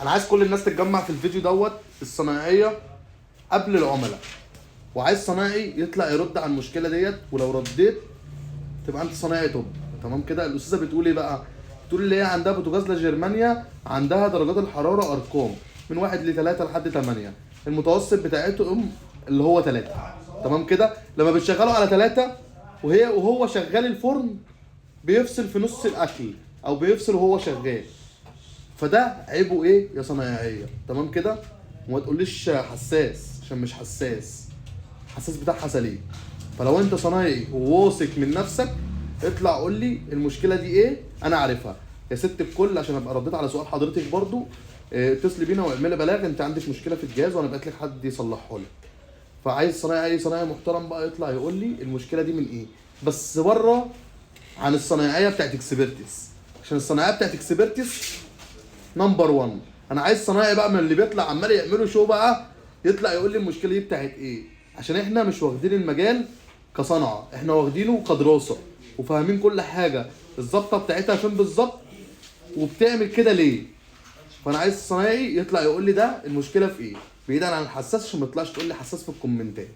انا عايز كل الناس تتجمع في الفيديو دوت الصنايعيه قبل العملاء، وعايز صنايعي يطلع يرد على المشكله ديت، ولو رديت تبقى انت صنايعي توب. تمام كده. الاستاذه بتقول ايه بقى؟ بتقول اللي هي عندها بوتاجاز لجرمانيا، عندها درجات الحراره ارقام من 1 ل 3 لحد 8، المتوسط بتاعتهم اللي هو 3. تمام كده. لما بتشغله على 3 وهو شغال الفرن بيفصل في نص الاكل او بيفصل وهو شغال، فده عيبه ايه يا صنايعيه؟ تمام كده. وما تقوليش حساس عشان مش حساس، حساس بتاعها سليم. فلو انت صنايعي وواثق من نفسك اطلع قول لي المشكله دي ايه، انا عارفها يا ست الكل. عشان ابقى رديت على سؤال حضرتك برضو، اتصلي بينا واعملي بلاغ انت عندك مشكله في الجهاز وانا بقيت لك حد يصلحه لك. فعايز صنايعي، اي صنايعي محترم بقى يطلع يقول لي المشكله دي من ايه، بس بره عن الصنايعيه بتاعت اكسبرتس، عشان الصنايعيه بتاعت اكسبرتس نمبر 1. انا عايز صنايعي بقى من اللي بيطلع عمال يعملوا شو بقى يطلع يقول لي المشكله دي بتاعت ايه، عشان احنا مش واخدين المجال كصنعه، احنا واخدينه كدراسه وفاهمين كل حاجه الظبطه بتاعتها فين بالظبط وبتعمل كده ليه. فانا عايز الصنايعي يطلع يقول لي ده المشكله في ايه، بعيدا عن الحساس، عشان ما تطلعش تقول لي حساس في الكومنتات.